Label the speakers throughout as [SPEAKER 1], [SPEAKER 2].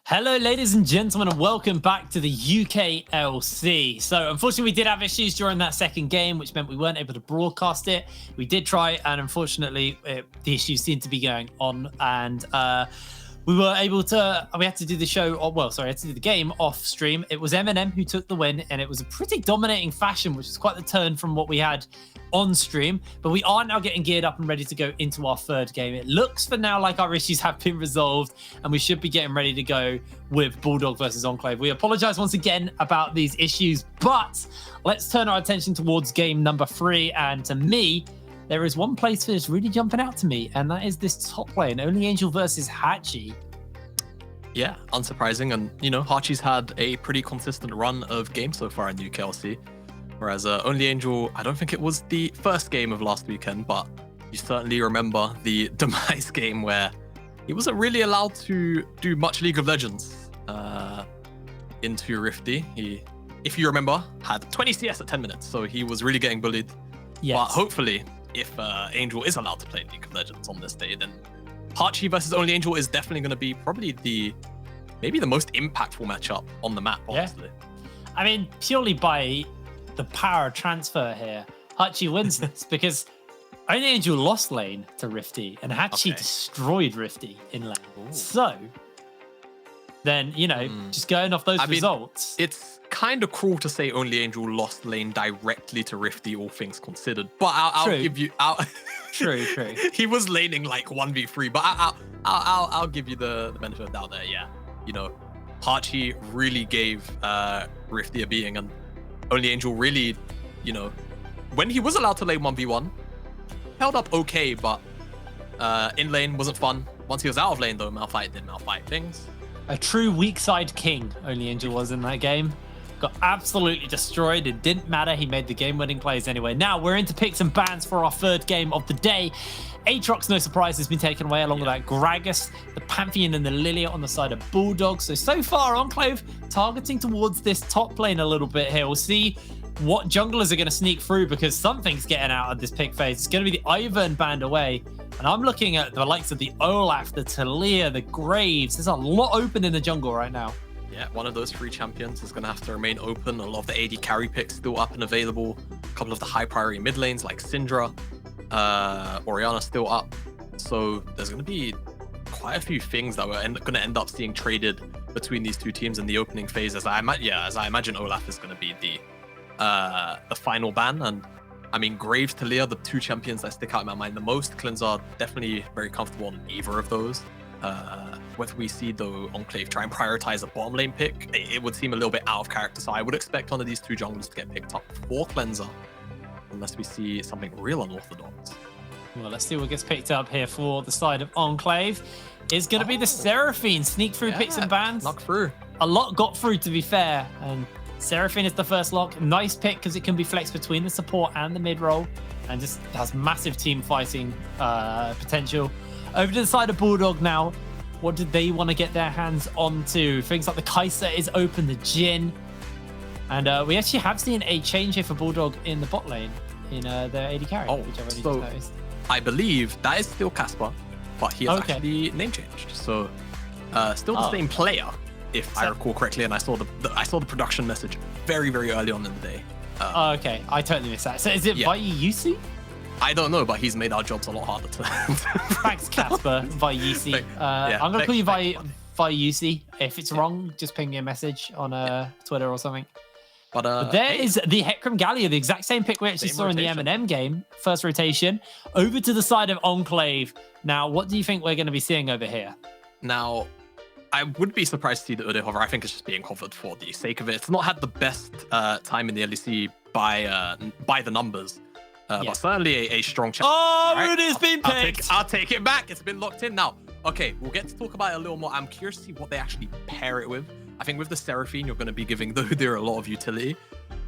[SPEAKER 1] Hello, ladies and gentlemen, and welcome back to the UKLC. So, unfortunately, we did have issues during that second game, which meant we weren't able to broadcast it. We did try, and unfortunately, the issues seemed to be going on, and we had to do the show, I had to do the game off stream. It was Eminem who took the win, and it was a pretty dominating fashion, which is quite the turn from what we had on stream. But we are now getting geared up and ready to go into our third game. It looks for now like our issues have been resolved, and we should be getting ready to go with Bulldog versus Enclave. We apologize once again about these issues, but let's turn our attention towards game number 3. And to me, there is one place that's really jumping out to me, and that is this top lane, Only Angel versus Hachi.
[SPEAKER 2] Yeah, unsurprising. And, Hachi's had a pretty consistent run of games so far in UKLC. Whereas Only Angel, I don't think it was the first game of last weekend, but you certainly remember the Demise game where he wasn't really allowed to do much League of Legends into Rifty. He, if you remember, had 20 CS at 10 minutes, so he was really getting bullied.
[SPEAKER 1] Yes.
[SPEAKER 2] But hopefully, if Angel is allowed to play League of Legends on this day, then Hachi versus Only Angel is definitely going to be probably maybe the most impactful matchup on the map, honestly.
[SPEAKER 1] Yeah. I mean, purely by the power transfer here, Hachi wins this because Only Angel lost lane to Rifty and Hachi destroyed Rifty in lane. Ooh. So then, just going off those results.
[SPEAKER 2] It's kind of cruel to say Only Angel lost lane directly to Rifty, all things considered. But I'll give you...
[SPEAKER 1] True.
[SPEAKER 2] He was laning like 1v3, but I'll give you the benefit of the doubt there, yeah. Hachi really gave Rifty a beating, and Only Angel really, when he was allowed to lane 1v1, held up okay, but in lane wasn't fun. Once he was out of lane, though, Malphite did Malphite things.
[SPEAKER 1] A true weak side king, Only Angel was in that game. Got absolutely destroyed. It didn't matter. He made the game-winning plays anyway. Now we're into picks and bans for our third game of the day. Aatrox, no surprise, has been taken away along with that Gragas, the Pantheon and the Lilia on the side of Bulldog. So far, Enclave targeting towards this top lane a little bit here. We'll see what junglers are going to sneak through because something's getting out of this pick phase. It's going to be the Ivern banned away. And I'm looking at the likes of the Olaf, the Talia, the Graves. There's a lot open in the jungle right now.
[SPEAKER 2] Yeah, one of those 3 champions is going to have to remain open. A lot of the AD carry picks still up and available. A couple of the high priority mid lanes like Syndra, Orianna still up. So there's going to be quite a few things that we're going to end up seeing traded between these two teams in the opening phase. As I imagine Olaf is going to be the final ban. And I mean, Graves, Talia, the 2 champions that stick out in my mind the most. Cleanser definitely very comfortable on either of those. Whether we see, though, Enclave try and prioritize a bottom lane pick, it would seem a little bit out of character. So I would expect one of these 2 junglers to get picked up for Cleanser, unless we see something real unorthodox.
[SPEAKER 1] Well, let's see what gets picked up here for the side of Enclave. It's going to be the Seraphine. Sneak through picks and bans.
[SPEAKER 2] Knock through.
[SPEAKER 1] A lot got through, to be fair. And Seraphine is the first lock. Nice pick because it can be flexed between the support and the mid role. And just has massive team fighting potential. Over to the side of Bulldog now. What did they want to get their hands onto? Things like the Kai'Sa is open, the Jhin. And we actually have seen a change here for Bulldog in the bot lane in their AD carry, which I've already just noticed.
[SPEAKER 2] I believe that is still Casper, but he has actually name changed. So still the same player, if I recall correctly. And I saw the production message very, very early on in the day.
[SPEAKER 1] Okay, I totally missed that. So is it Vaiyusi?
[SPEAKER 2] I don't know, but he's made our jobs a lot harder to.
[SPEAKER 1] Thanks, Casper. Vaiyusi. I'm gonna call you Vaiyusi. If it's wrong, just ping me a message on Twitter or something. But there is the Hecarim Galio, the exact same pick we actually saw in the Eminem game, first rotation, over to the side of Enclave. Now, what do you think we're going to be seeing over here?
[SPEAKER 2] Now, I would be surprised to see the Ude hover. I think it's just being hovered for the sake of it. It's not had the best time in the LEC by the numbers. But certainly a strong chance.
[SPEAKER 1] Oh, right? Ude's been picked.
[SPEAKER 2] I'll take it back. It's been locked in now. Okay, we'll get to talk about it a little more. I'm curious to see what they actually pair it with. I think with the Seraphine, you're going to be giving the Ude a lot of utility.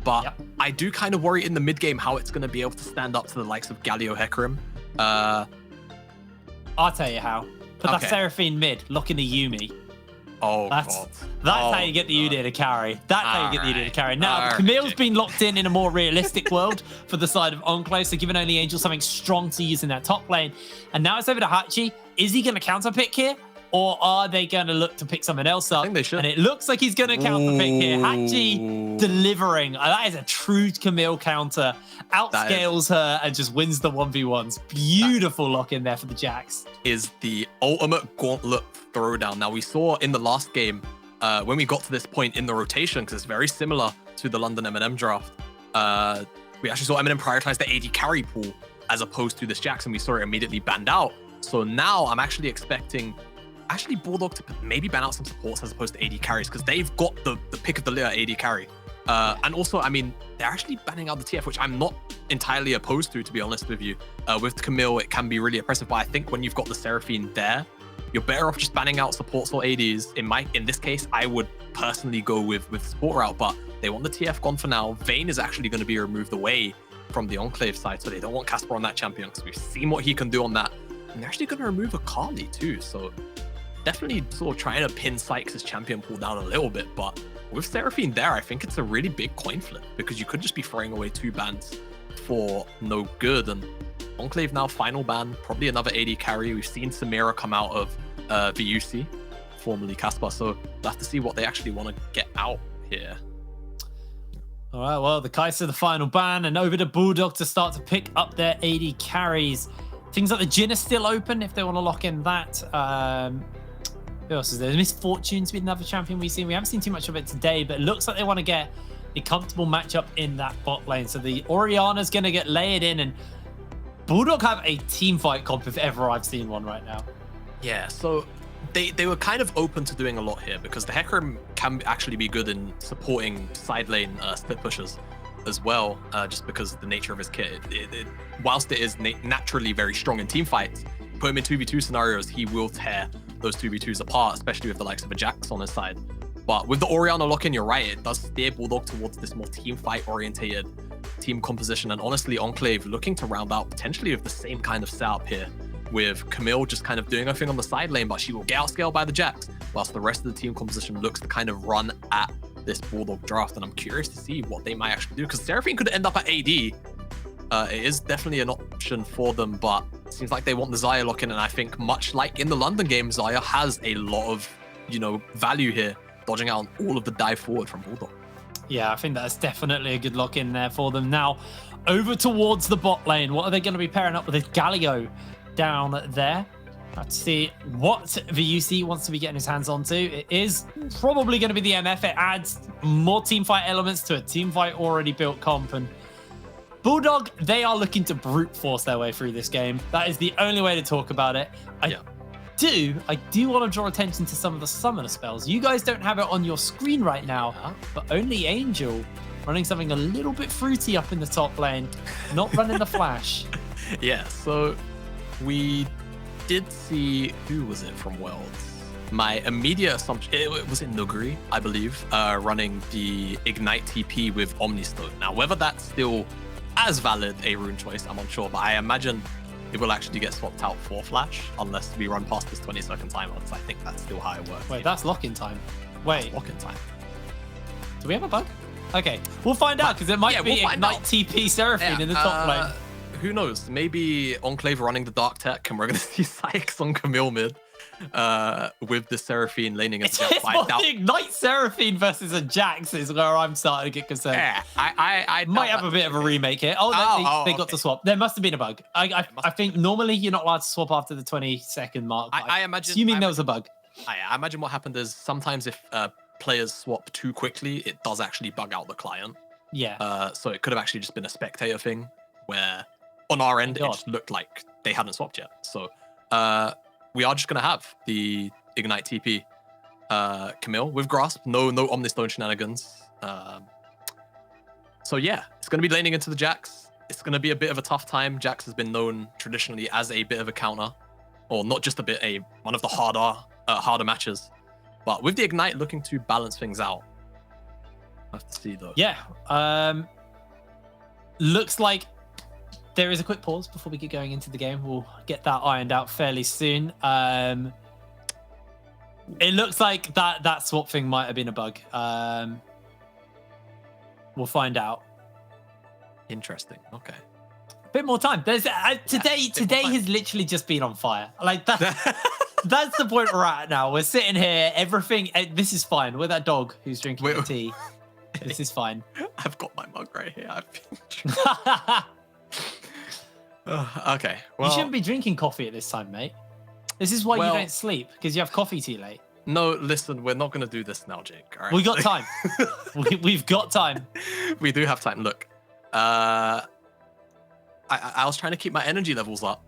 [SPEAKER 2] But I do kind of worry in the mid game how it's going to be able to stand up to the likes of Galio Hecarim.
[SPEAKER 1] I'll tell you how. Put that Seraphine mid, lock in the Yuumi.
[SPEAKER 2] Oh,
[SPEAKER 1] that's
[SPEAKER 2] God.
[SPEAKER 1] How you get the Ude to carry. That's how you get the Ude to carry. Now, Camille's been locked in a more realistic world for the side of Enclave, so giving Only Angel something strong to use in that top lane. And now it's over to Hachi. Is he going to counter pick here? or are they going to look to pick someone else up?
[SPEAKER 2] I think they should.
[SPEAKER 1] And it looks like he's going to counter pick here. Hatchi delivering. That is a true Camille counter. Outscales her and just wins the 1v1s. Beautiful lock in there for the Jax.
[SPEAKER 2] Is the ultimate gauntlet throwdown. Now, we saw in the last game, when we got to this point in the rotation, because it's very similar to the London M&M draft, we actually saw M&M prioritize the AD carry pool as opposed to this Jax, and we saw it immediately banned out. So now I'm actually expecting Bulldog to maybe ban out some supports as opposed to AD carries, because they've got the pick of the litter AD carry. And also, I mean, they're actually banning out the TF, which I'm not entirely opposed to be honest with you. With Camille, it can be really oppressive, but I think when you've got the Seraphine there, you're better off just banning out supports or ADs. In this case, I would personally go with support route, but they want the TF gone for now. Vayne is actually going to be removed away from the Enclave side, so they don't want Casper on that champion, because we've seen what he can do on that. And they're actually going to remove Akali too, so definitely sort of trying to pin Sykes' champion pool down a little bit, but with Seraphine there, I think it's a really big coin flip, because you could just be throwing away 2 bans for no good. And Enclave now final ban, probably another AD carry. We've seen Samira come out of VUC, formerly Casper, so we'll have to see what they actually want to get out here.
[SPEAKER 1] All right, well, the Kai'Sa the final ban, and over to Bulldog to start to pick up their AD carries. Things like the Jhin are still open if they want to lock in that. Who else is there? Misfortune's been another champion we've seen. We haven't seen too much of it today, but it looks like they want to get a comfortable matchup in that bot lane. So the Orianna's going to get layered in, and Bulldog have a team fight comp if ever I've seen one right now.
[SPEAKER 2] Yeah, so they were kind of open to doing a lot here, because the Hecarim can actually be good in supporting side lane split pushes as well, just because of the nature of his kit. Whilst it is naturally very strong in team fights, put him in 2v2 scenarios, he will tear those 2v2s apart, especially with the likes of a Jax on his side. But with the Orianna lock-in, you're right, it does steer Bulldog towards this more team fight orientated team composition. And honestly, Enclave looking to round out potentially with the same kind of setup here, with Camille just kind of doing her thing on the side lane, but she will get outscaled by the Jax, whilst the rest of the team composition looks to kind of run at this Bulldog draft. And I'm curious to see what they might actually do, because Seraphine could end up at AD. It is definitely an option for them, but it seems like they want the Xayah lock-in, and I think much like in the London game, Xayah has a lot of, value here, dodging out on all of the dive forward from Bulldog.
[SPEAKER 1] Yeah, I think that's definitely a good lock in there for them. Now, over towards the bot lane, what are they going to be pairing up with? This Galio down there. Let's see what VUC wants to be getting his hands onto. It is probably going to be the MF. It adds more teamfight elements to a teamfight already built comp. And Bulldog, they are looking to brute force their way through this game. That is the only way to talk about it. I do want to draw attention to some of the summoner spells. You guys don't have it on your screen right now, but only Angel running something a little bit fruity up in the top lane, not running the flash.
[SPEAKER 2] Yeah, so we did see, who was it from Worlds? My immediate assumption, it was in Nuguri, I believe, running the Ignite TP with Omnistone. Now, whether that's still as valid a rune choice, I'm unsure, but I imagine it will actually get swapped out for Flash, unless we run past this 20-second timer, because I think that's still how it works.
[SPEAKER 1] Wait, that's lock-in time. Wait.
[SPEAKER 2] Lock-in time.
[SPEAKER 1] Do we have a bug? Okay, we'll find out, because it might be Ignite TP Seraphine in the top lane.
[SPEAKER 2] Who knows? Maybe Enclave running the Dark Tech, and we're going to see Sykes on Camille mid with the Seraphine laning as
[SPEAKER 1] It's the Ignite Seraphine versus a Jax is where I'm starting to get concerned.
[SPEAKER 2] Yeah, I
[SPEAKER 1] might have a bit of a remake here. They got to swap. There must have been a bug. I think normally you're not allowed to swap after the 20-second mark.
[SPEAKER 2] I imagine.
[SPEAKER 1] Assuming there was a bug.
[SPEAKER 2] I imagine what happened is sometimes if players swap too quickly, it does actually bug out the client.
[SPEAKER 1] Yeah.
[SPEAKER 2] So it could have actually just been a spectator thing where on our end, it just looked like they hadn't swapped yet. So we are just going to have the Ignite TP Camille with Grasp. No Omnistone shenanigans. So yeah, it's going to be laning into the Jax. It's going to be a bit of a tough time. Jax has been known traditionally as a bit of a counter, or not just a bit, one of the harder matches. But with the Ignite looking to balance things out. I have to see though.
[SPEAKER 1] Yeah. Looks like there is a quick pause before we get going into the game. We'll get that ironed out fairly soon. It looks like that swap thing might have been a bug. We'll find out.
[SPEAKER 2] Interesting. Okay.
[SPEAKER 1] A bit more time. There's today has literally just been on fire. Like that. That's the point we're at now. We're sitting here, everything. This is fine. We're that dog who's drinking the tea. This is fine.
[SPEAKER 2] I've got my mug right here. Okay. Well,
[SPEAKER 1] you shouldn't be drinking coffee at this time, mate. This is why you don't sleep, because you have coffee too late.
[SPEAKER 2] No, listen, we're not going to do this now, Jake. All right?
[SPEAKER 1] We got time. We've got time.
[SPEAKER 2] We do have time. Look, I was trying to keep my energy levels up.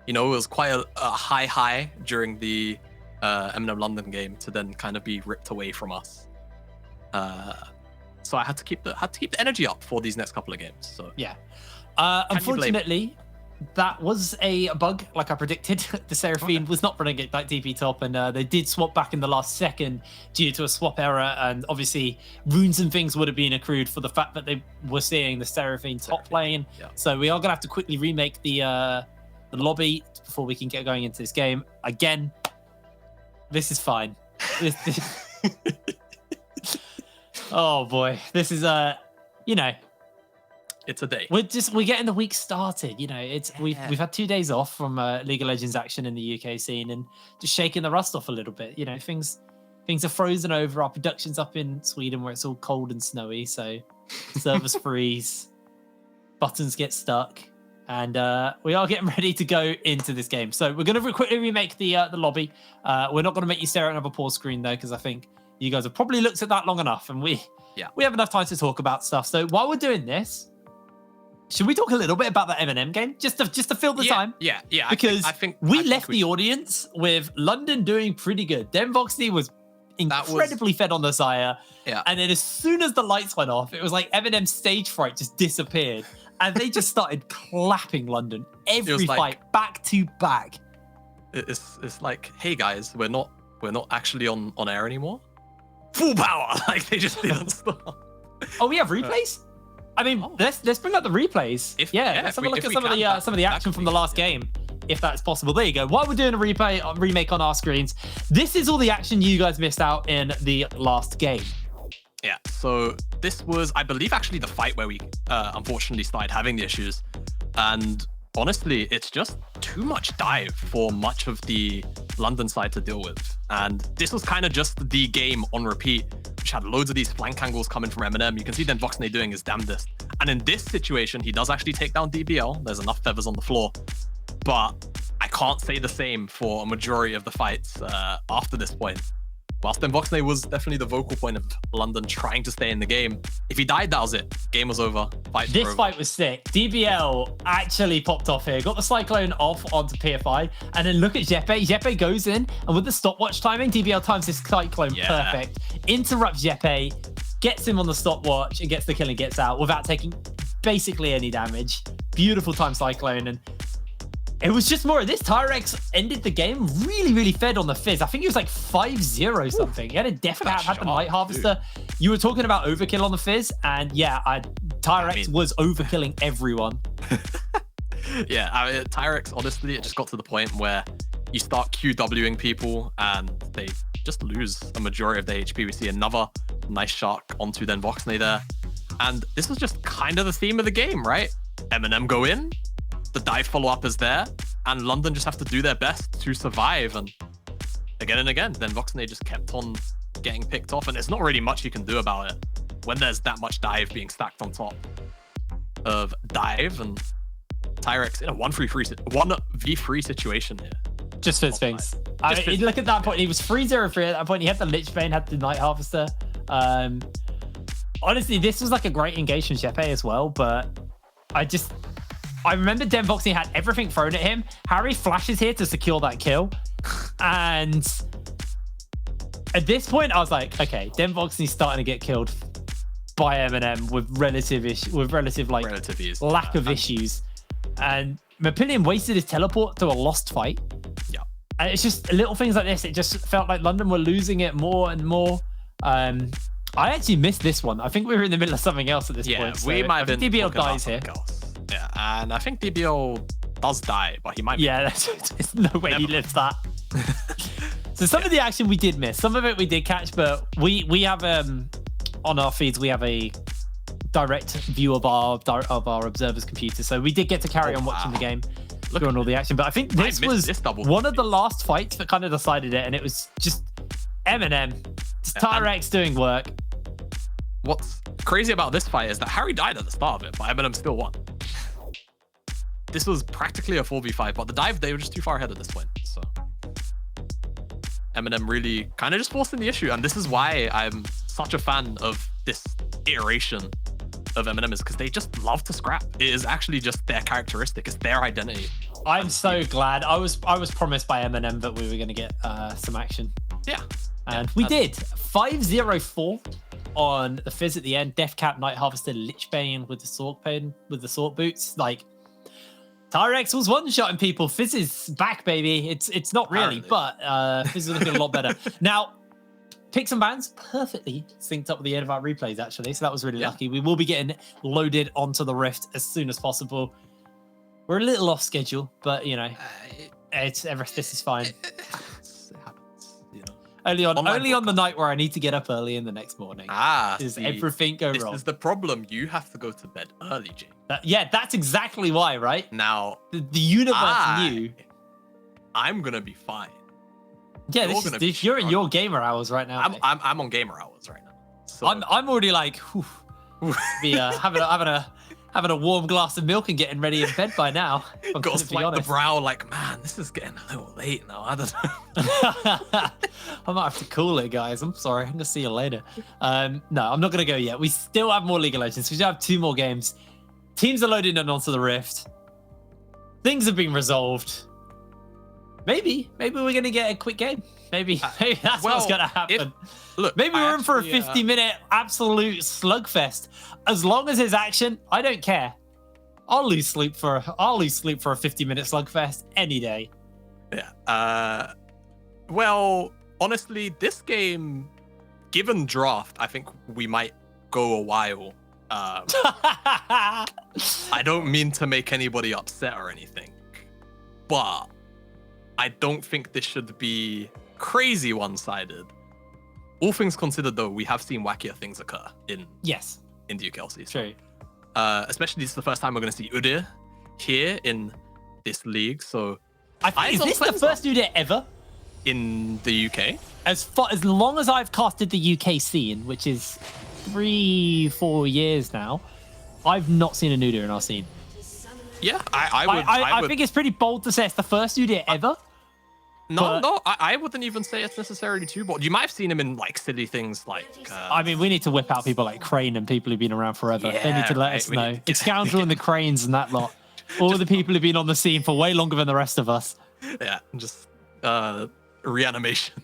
[SPEAKER 2] It was quite a high during the M&M London game to then kind of be ripped away from us. So I had to keep the energy up for these next couple of games. So
[SPEAKER 1] yeah. Unfortunately, that was a bug, like I predicted. The Seraphine was not running it like DP top, and they did swap back in the last second due to a swap error, and obviously runes and things would have been accrued for the fact that they were seeing the Seraphine top lane. Yeah. So we are gonna have to quickly remake the lobby before we can get going into this game. Again, this is fine. Oh boy, this is
[SPEAKER 2] it's a day.
[SPEAKER 1] We're getting the week started. We've had 2 days off from League of Legends action in the UK scene and just shaking the rust off a little bit. Things are frozen over. Our production's up in Sweden where it's all cold and snowy, so servers freeze, buttons get stuck, and we are getting ready to go into this game. So we're going to quickly remake the lobby. We're not going to make you stare at another pause screen though, because I think you guys have probably looked at that long enough, and we have enough time to talk about stuff. So while we're doing this, should we talk a little bit about the M&M game just to fill the time?
[SPEAKER 2] Yeah.
[SPEAKER 1] Because I think we left the audience with London doing pretty good. Den Voxney was incredibly fed on the Xayah.
[SPEAKER 2] Yeah.
[SPEAKER 1] And then as soon as the lights went off, it was like M&M's stage fright just disappeared. And they just started clapping London every fight, back to back.
[SPEAKER 2] It's like, hey guys, we're not actually on air anymore. Full power. Like they just didn't stop.
[SPEAKER 1] Oh, we have replays? I mean, let's bring up the replays. Let's have a look at some of the action from the last game, if that's possible. There you go. While we're doing a remake on our screens, this is all the action you guys missed out in the last game.
[SPEAKER 2] Yeah, so this was, I believe, actually the fight where we unfortunately started having the issues. And honestly, it's just too much dive for much of the London side to deal with. And this was kind of just the game on repeat, which had loads of these flank angles coming from M&M. You can see Den Voxney doing his damnedest. And in this situation, he does actually take down DBL. There's enough feathers on the floor. But I can't say the same for a majority of the fights after this point. Whilst Den Voxney was definitely the vocal point of London trying to stay in the game. If he died, that was it. Game was over.
[SPEAKER 1] This fight was sick. DBL actually popped off here. Got the Cyclone off onto PFI. And then look at Jeppe. Jeppe goes in. And with the stopwatch timing, DBL times this Cyclone perfect. Interrupts Jeppe. Gets him on the stopwatch. And gets the kill and gets out without taking basically any damage. Beautiful time Cyclone. And it was just more of this. Tyrex ended the game really, really fed on the Fizz. I think he was like 5-0 something. He had a definite had the Night Harvester. Dude. You were talking about overkill on the Fizz, and Tyrex was overkilling everyone.
[SPEAKER 2] Tyrex, honestly, it just got to the point where you start QWing people and they just lose a majority of their HP. We see another nice shark onto Den Voxney there. And this was just kind of the theme of the game, right? M&M go in, the dive follow-up is there, and London just have to do their best to survive. And again and again, then Voxney just kept on getting picked off, and there's not really much you can do about it when there's that much dive being stacked on top of dive. And Tyrex in a 1v3 situation here.
[SPEAKER 1] Just Fizz things. Look at that point. He was 3-0 free at that point. He had the Lich Bane, had the Night Harvester. Honestly, this was like a great engagement Jeppe as well, but I remember Den Voxney had everything thrown at him. Harry flashes here to secure that kill. And at this point, I was like, okay, Den Voxney's starting to get killed by M&M with relative lack of issues. And Mapillion wasted his teleport to a lost fight.
[SPEAKER 2] Yeah.
[SPEAKER 1] And it's just little things like this. It just felt like London were losing it more and more. I actually missed this one. I think we were in the middle of something else at this point.
[SPEAKER 2] We might have been
[SPEAKER 1] DBL dies here.
[SPEAKER 2] Yeah, and I think DBL does die, but he might be.
[SPEAKER 1] Yeah, there's no way he lives that. So some of the action we did miss. Some of it we did catch, but we have on our feeds, we have a direct view of our observer's computer. So we did get to carry on watching the game. during all the action. But I think this was one of the last fights that kind of decided it, and it was just Eminem, just Tyrex doing work.
[SPEAKER 2] What's crazy about this fight is that Harry died at the start of it, but Eminem still won. This was practically a 4v5, but the dive, they were just too far ahead at this point. So Eminem really kind of just forcing the issue. And this is why I'm such a fan of this iteration of Eminem, is because they just love to scrap. It is actually just their characteristic. It's their identity.
[SPEAKER 1] I'm so glad. I was promised by Eminem that we were going to get some action.
[SPEAKER 2] Yeah.
[SPEAKER 1] And we did. 5-0-4 on the Fizz at the end. Deathcap, Night Harvester, Lichbane with the Sork boots. Like, Tyrex was one-shotting people. Fizz is back, baby. It's not really, but Fizz is looking a lot better. Now, picks and bans perfectly synced up with the end of our replays, actually. So that was really lucky. We will be getting loaded onto the Rift as soon as possible. We're a little off schedule, but, you know, this is fine.
[SPEAKER 2] It happens, you know.
[SPEAKER 1] Only on the night where I need to get up early in the next morning. Does everything go wrong?
[SPEAKER 2] This is the problem. You have to go to bed early, Jake.
[SPEAKER 1] Yeah, that's exactly why, right?
[SPEAKER 2] Now,
[SPEAKER 1] the universe knew.
[SPEAKER 2] I'm gonna be fine.
[SPEAKER 1] Yeah, you're in your gamer hours right now.
[SPEAKER 2] I'm on gamer hours right now. So
[SPEAKER 1] I'm already like, having a warm glass of milk and getting ready in bed by now.
[SPEAKER 2] Got to swipe the brow like, man, this is getting a little late now. I don't know.
[SPEAKER 1] I might have to cool it, guys. I'm sorry. I'm gonna see you later. No, I'm not gonna go yet. We still have more League of Legends. We still have 2 more games. Teams are loading in onto the Rift. Things have been resolved. Maybe we're gonna get a quick game. Maybe that's what's gonna happen. Maybe we're in for a 50-minute absolute slugfest. As long as there's action, I don't care. I'll lose sleep for a 50-minute slugfest any day.
[SPEAKER 2] Yeah. Well, honestly, this game, given draft, I think we might go a while. I don't mean to make anybody upset or anything, but I don't think this should be crazy one-sided. All things considered, though, we have seen wackier things occur in the UKLC.
[SPEAKER 1] True.
[SPEAKER 2] Especially this is the first time we're going to see Udyr here in this league. So,
[SPEAKER 1] is this the first Udyr ever
[SPEAKER 2] in the UK?
[SPEAKER 1] As long as I've casted the UK scene, which is 3-4 years now, I've not seen a Udyr in our scene.
[SPEAKER 2] Yeah, I
[SPEAKER 1] think it's pretty bold to say it's the first Udyr ever.
[SPEAKER 2] No, I wouldn't even say it's necessarily too bold. You might have seen him in like silly things like.
[SPEAKER 1] I mean, we need to whip out people like Crane and people who've been around forever. They need to let us know. It's Scoundrel and the Cranes and that lot. All the people who've been on the scene for way longer than the rest of us.
[SPEAKER 2] Yeah, just reanimation.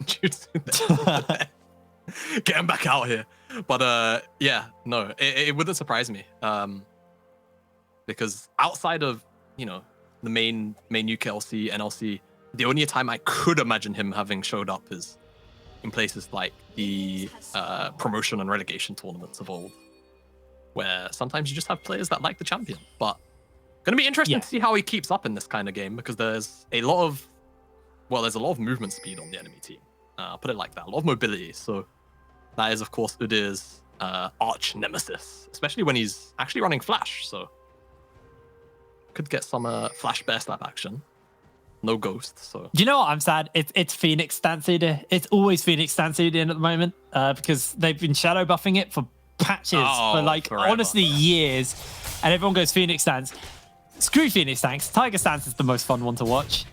[SPEAKER 2] Get him back out here. But it wouldn't surprise me. Because outside of, the main UKLC, NLC, the only time I could imagine him having showed up is in places like the promotion and relegation tournaments of old, where sometimes you just have players that like the champion. But going to be interesting to see how he keeps up in this kind of game, because there's a lot of movement speed on the enemy team. I'll put it like that, a lot of mobility. So that is, of course, Udyr's arch nemesis, especially when he's actually running Flash. So could get some Flash bear slap action. No ghost. So
[SPEAKER 1] do you know what? I'm sad. It's Phoenix stance Udyr. It's always Phoenix stance Udyr at the moment, because they've been shadow buffing it for patches for forever. Honestly years, and everyone goes Phoenix stance. Screw Phoenix stance. Tiger stance is the most fun one to watch.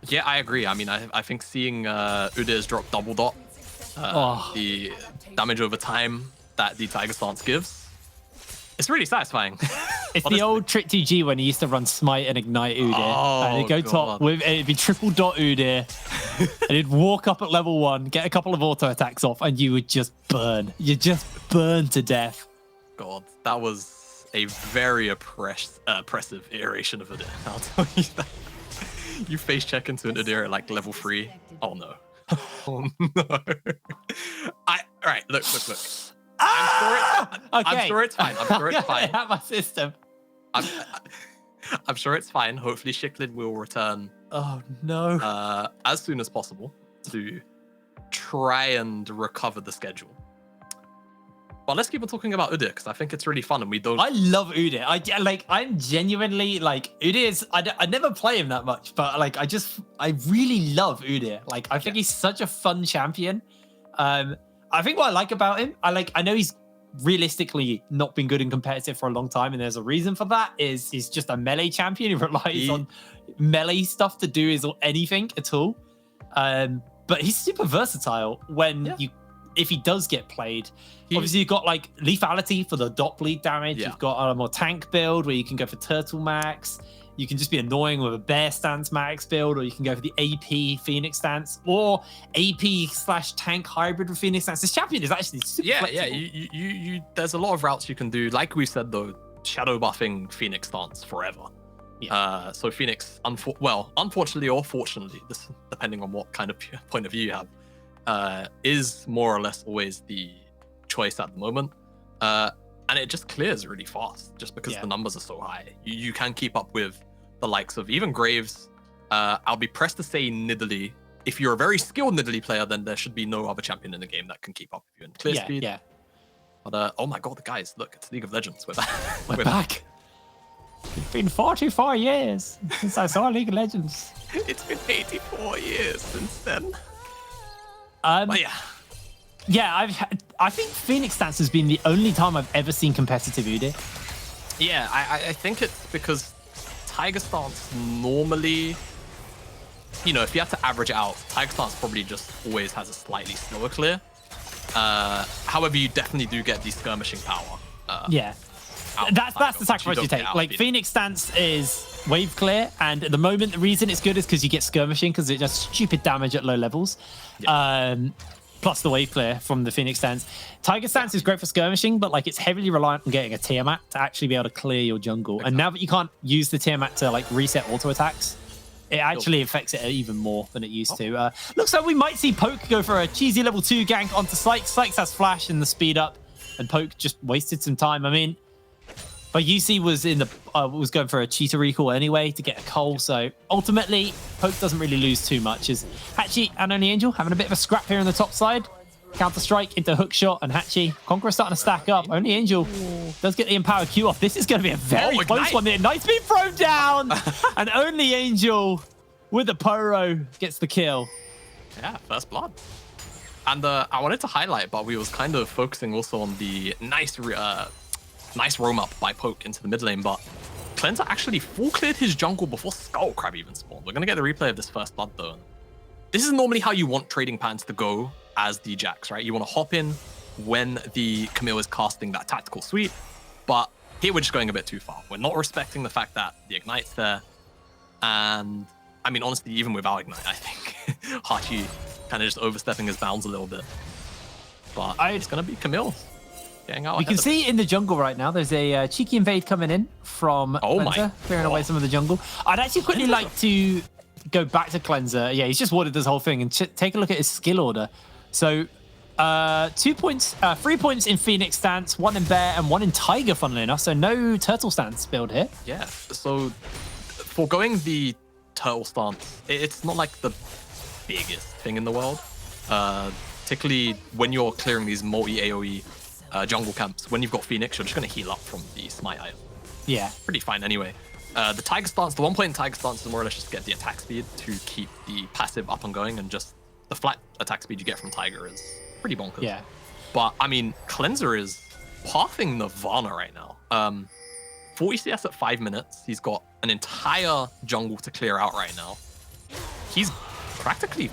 [SPEAKER 2] Yeah, I agree. I mean, I think seeing Udyr's drop double dot, the damage over time that the Tiger stance gives, it's really satisfying.
[SPEAKER 1] It's the old Trick 2G when he used to run Smite and Ignite Udyr. And he'd go top with, it'd be triple dot Udyr. And he'd walk up at level 1, get a couple of auto attacks off, and you would just burn. You just burn to death.
[SPEAKER 2] God, that was a very oppressive iteration of Udyr. I'll tell you that. You face check into an Udyr at like level 3. Oh no. Oh no. Alright, look. I'm sure it's fine.
[SPEAKER 1] I have my system.
[SPEAKER 2] I'm sure it's fine. Hopefully Shicklin will return.
[SPEAKER 1] Oh no.
[SPEAKER 2] As soon as possible to try and recover the schedule. But let's keep on talking about Udyr because I think it's really fun and we don't.
[SPEAKER 1] I love Udyr. I'm genuinely like Udyr is. I never play him that much, but like I really love Udyr. Like I think he's such a fun champion. I think what I like about him, I know he's realistically not been good in competitive for a long time, and there's a reason for that. Is he's just a melee champion who relies on melee stuff to do anything at all. But he's super versatile when if he does get played. Obviously, you've got like lethality for the dot bleed damage. You've got a more tank build where you can go for turtle max. You can just be annoying with a bear stance max build, or you can go for the AP Phoenix stance or AP/tank hybrid with Phoenix stance. This champion is actually super flexible.
[SPEAKER 2] You there's a lot of routes you can do. Like we said though, shadow buffing Phoenix stance forever. So Phoenix, unfortunately or fortunately, this depending on what kind of point of view you have, is more or less always the choice at the moment. And it just clears really fast just because the numbers are so high. You can keep up with the likes of even Graves. I'll be pressed to say Nidalee. If you're a very skilled Nidalee player, then there should be no other champion in the game that can keep up with you in clear speed.
[SPEAKER 1] Yeah.
[SPEAKER 2] But oh my god, guys, look, it's League of Legends. We're back.
[SPEAKER 1] We're back. It's been 44 years since I saw League of Legends.
[SPEAKER 2] It's been 84 years since then.
[SPEAKER 1] But yeah, I think Phoenix stance has been the only time I've ever seen competitive Udyr.
[SPEAKER 2] Yeah, I think it's because Tiger stance normally, if you have to average it out, Tiger stance probably just always has a slightly slower clear. However, you definitely do get the skirmishing power. That's the sacrifice you take. Like
[SPEAKER 1] Phoenix stance is wave clear, and at the moment the reason it's good is because you get skirmishing because it does stupid damage at low levels. Plus the wave clear from the Phoenix stance. Tiger stance is great for skirmishing, but like it's heavily reliant on getting a Tiamat to actually be able to clear your jungle. And now that you can't use the Tiamat to like reset auto attacks, it actually affects it even more than it used to. Looks like we might see Poke go for a cheesy level 2 gank onto Sykes. Sykes has flash and the speed up, and Poke just wasted some time. I mean, but UC was going for a cheetah recall anyway to get a Cole, so ultimately Poke doesn't really lose too much. As Hatchie and Only Angel having a bit of a scrap here on the top side. Counter strike into hook shot, and Hatchie Conqueror starting to stack up. Only Angel does get the empowered Q off. This is going to be a very close one. The Ignite's been thrown down, and Only Angel with the pyro gets the kill.
[SPEAKER 2] Yeah, first blood. And I wanted to highlight, but we was kind of focusing also on the nice roam up by Poke into the mid lane, but Cleanser actually full cleared his jungle before Skullcrab even spawned. We're going to get the replay of this first blood though. This is normally how you want trading patterns to go as the Jax, right? You want to hop in when the Camille is casting that tactical sweep, but here we're just going a bit too far. We're not respecting the fact that the Ignite's there, and I mean, honestly, even without Ignite, I think Hachi kind of just overstepping his bounds a little bit. But it's going to be Camille.
[SPEAKER 1] We can see in the jungle right now, there's a cheeky invade coming in from Cleanser, clearing away some of the jungle. I'd actually quickly like to go back to Cleanser. Yeah, he's just warded this whole thing, and take a look at his skill order. So 3 points in Phoenix stance, 1 in Bear, and 1 in Tiger, funnily enough. So no Turtle stance build here.
[SPEAKER 2] Yeah, so for going the Turtle stance, it's not like the biggest thing in the world. Particularly when you're clearing these multi-AoE jungle camps, when you've got Phoenix, you're just going to heal up from the smite item.
[SPEAKER 1] Yeah.
[SPEAKER 2] Pretty fine anyway. The Tiger stance, the 1 point in Tiger stance is more or less just get the attack speed to keep the passive up and going, and just the flat attack speed you get from Tiger is pretty bonkers.
[SPEAKER 1] Yeah.
[SPEAKER 2] But I mean, Cleanser is pathing Nirvana right now. 40 CS at 5 minutes. He's got an entire jungle to clear out right now. He's practically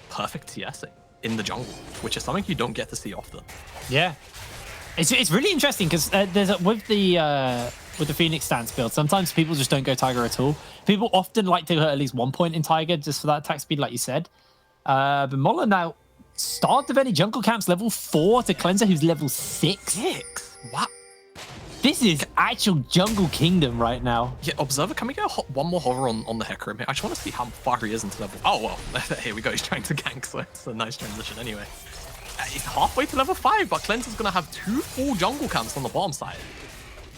[SPEAKER 2] perfect TSing in the jungle, which is something you don't get to see often.
[SPEAKER 1] Yeah. It's really interesting because with the Phoenix stance build, sometimes people just don't go Tiger at all. People often like to hit at least 1 point in Tiger just for that attack speed, like you said. But Mola now, start of any jungle camps, level 4 to Cleanser, who's level 6.
[SPEAKER 2] What?
[SPEAKER 1] This is actual jungle kingdom right now.
[SPEAKER 2] Yeah, Observer, can we get one more hover on the Hecarim here? I just want to see how far he is into level. Oh, well, here we go. He's trying to gank, so it's a nice transition anyway. He's halfway to level 5, but Cleanser's going to have 2 full jungle camps on the bottom side.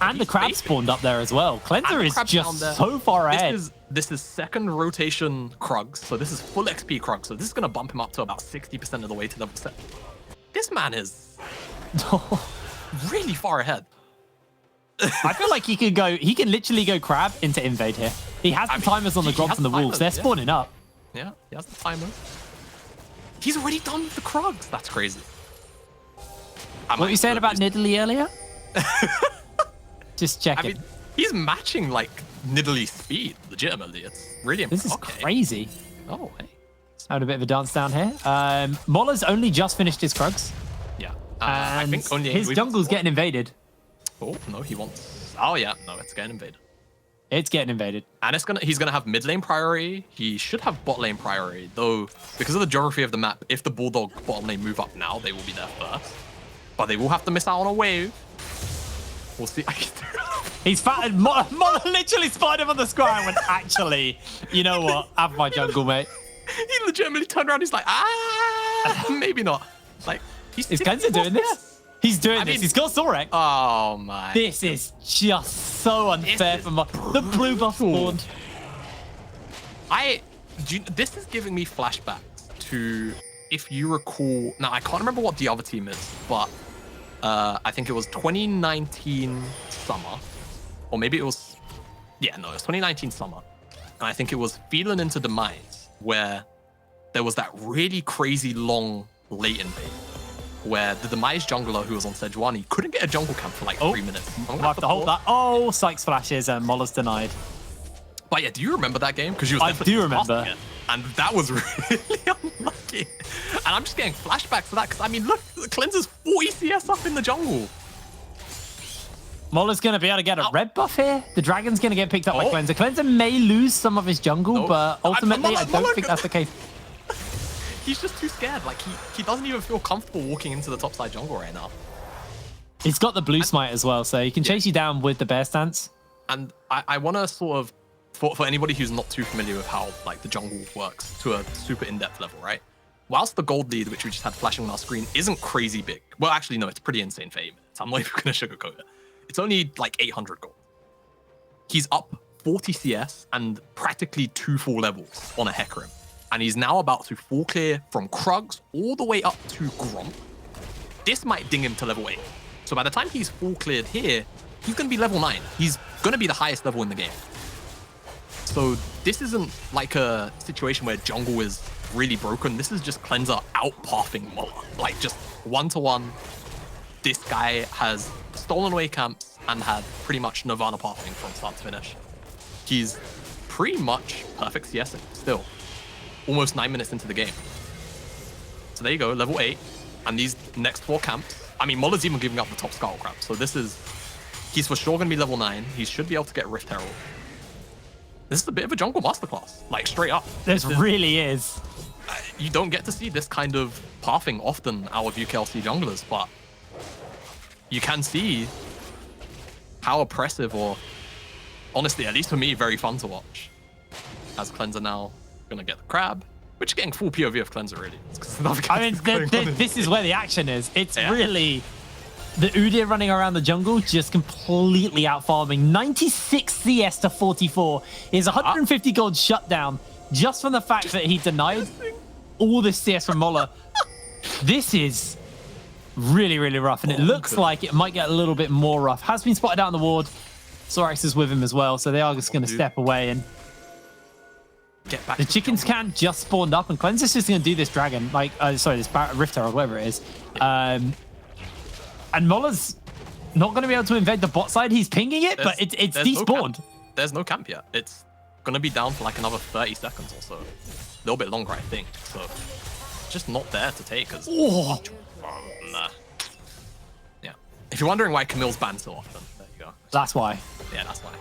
[SPEAKER 1] And the crab spawned up there as well. Cleanser is just so far ahead.
[SPEAKER 2] This is second rotation Krugs, so this is full XP Krugs, so this is going to bump him up to about 60% of the way to level 7. This man is... really far ahead.
[SPEAKER 1] I feel like he can literally go crab into invade here. He has the timers on the grobs and the wolves. They're spawning up.
[SPEAKER 2] Yeah, he has the timers. He's already done with the Krugs. That's crazy.
[SPEAKER 1] What were you saying about Nidalee earlier? Just checking.
[SPEAKER 2] I mean, he's matching like Nidalee's speed, legitimately. It's really impressive.
[SPEAKER 1] This is crazy.
[SPEAKER 2] Oh, hey.
[SPEAKER 1] Having a bit of a dance down here. Moller's only just finished his Krugs.
[SPEAKER 2] Yeah.
[SPEAKER 1] And
[SPEAKER 2] I think only
[SPEAKER 1] his jungle's getting invaded.
[SPEAKER 2] Oh, no, he wants... Oh, yeah. No, it's getting invaded.
[SPEAKER 1] It's getting invaded.
[SPEAKER 2] And he's gonna have mid lane priority. He should have bot lane priority, though because of the geography of the map, if the Bulldog bottom lane move up now, they will be there first. But they will have to miss out on a wave. We'll see.
[SPEAKER 1] He's fat. Moller literally spotted him on the square and went, actually, you know what? Have my jungle, mate.
[SPEAKER 2] He legitimately turned around. He's like, maybe not. Like,
[SPEAKER 1] is Cleanser doing this? He's doing this. He's got Sorek.
[SPEAKER 2] Oh my.
[SPEAKER 1] This is just so unfair for the blue buff spawned.
[SPEAKER 2] This is giving me flashbacks to, if you recall, now I can't remember what the other team is, but I think it was 2019 summer, or maybe it was, yeah, no, it was 2019 summer. And I think it was Feeling into Demise, where there was that really crazy long late invade, where the Demise jungler who was on Sejuani couldn't get a jungle camp for like 3 minutes.
[SPEAKER 1] We'll have to hold that. Oh, Sykes flashes and Moller's denied.
[SPEAKER 2] But yeah, do you remember that game? Because
[SPEAKER 1] I do remember.
[SPEAKER 2] It, and that was really unlucky. And I'm just getting flashbacks to that because I mean, look, the Cleanser's 40 CS up in the jungle.
[SPEAKER 1] Moller's going to be able to get a red buff here. The Dragon's going to get picked up by Cleanser. Cleanser may lose some of his jungle, but ultimately, I don't think that's the case.
[SPEAKER 2] He's just too scared. Like, he doesn't even feel comfortable walking into the topside jungle right now.
[SPEAKER 1] He's got the blue smite as well, so he can chase you down with the bear stance.
[SPEAKER 2] And I want to sort of, for anybody who's not too familiar with how like the jungle works to a super in-depth level, right? Whilst the gold lead, which we just had flashing on our screen, isn't crazy big. Well, actually, no, it's pretty insane for 8 minutes. I'm not even going to sugarcoat it. It's only like 800 gold. He's up 40 CS and practically 2 full levels on a Hecarim. And he's now about to full clear from Krugs all the way up to Gromp. This might ding him to level 8. So by the time he's full cleared here, he's going to be level 9. He's going to be the highest level in the game. So this isn't like a situation where jungle is really broken. This is just Cleanser out-pathing Moller. Like just 1-to-1. This guy has stolen away camps and had pretty much Nirvana pathing from start to finish. He's pretty much perfect CSing still. Almost 9 minutes into the game. So there you go, level 8. And these next 4 camps, I mean, Moller's even giving up the top Skull Crab. So he's for sure going to be level 9. He should be able to get Rift Herald. This is a bit of a jungle masterclass, like straight up.
[SPEAKER 1] This really is.
[SPEAKER 2] You don't get to see this kind of pathing often out of UKLC junglers, but you can see how oppressive, or honestly, at least for me, very fun to watch. As Cleanser now gonna get the crab, which is getting full POV of Cleanser really.
[SPEAKER 1] I mean, this is where the action is. It's really the Udyr running around the jungle, just completely out farming. 96 CS to 44. Is 150 gold shut down just from the fact that he denied all this CS from Moller. This is really, really rough, and it looks like it might get a little bit more rough. Has been spotted out on the ward. Sorax is with him as well, so they are just going to step away and
[SPEAKER 2] get back.
[SPEAKER 1] The chickens can just spawned up, and Cleanser's just going to do this dragon, like, sorry, this Rift Herald, whatever it is. And Moller's not going to be able to invade the bot side. He's pinging it, but it's despawned.
[SPEAKER 2] There's no camp yet. It's going to be down for like another 30 seconds or so. A little bit longer, I think. So just not there to take. Nah. Yeah. If you're wondering why Camille's banned so often, there you go.
[SPEAKER 1] That's why.
[SPEAKER 2] Yeah, that's why.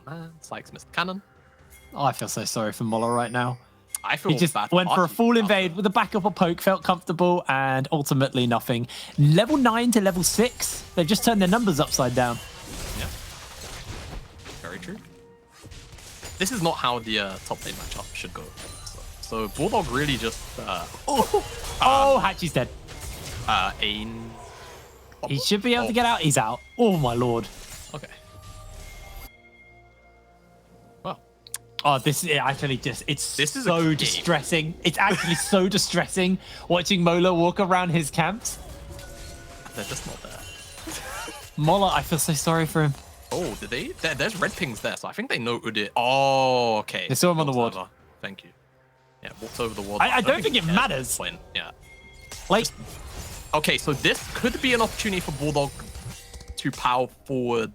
[SPEAKER 2] Man. Sykes missed the cannon.
[SPEAKER 1] Oh, I feel so sorry for Moller right now.
[SPEAKER 2] I feel
[SPEAKER 1] he just
[SPEAKER 2] bad
[SPEAKER 1] went for a full invade with a backup or poke, felt comfortable, and ultimately nothing. Level 9 to level 6. They've just turned their numbers upside down.
[SPEAKER 2] Yeah. Very true. This is not how the top lane matchup should go. So Bulldog really just...
[SPEAKER 1] Hatchie's dead. He should be able to get out. He's out. Oh, my lord.
[SPEAKER 2] Okay. Well.
[SPEAKER 1] Oh, this is actually just... This is so distressing. It's actually so distressing watching Mola walk around his camps.
[SPEAKER 2] They're just not there.
[SPEAKER 1] Mola, I feel so sorry for him.
[SPEAKER 2] Oh, did they? There's red pings there, so I think they know Udit. Oh, okay.
[SPEAKER 1] They saw him on the ward.
[SPEAKER 2] Thank you. Yeah, walked over the ward.
[SPEAKER 1] I don't think it matters.
[SPEAKER 2] Yeah.
[SPEAKER 1] Like,
[SPEAKER 2] okay, so this could be an opportunity for Bulldog to power forward.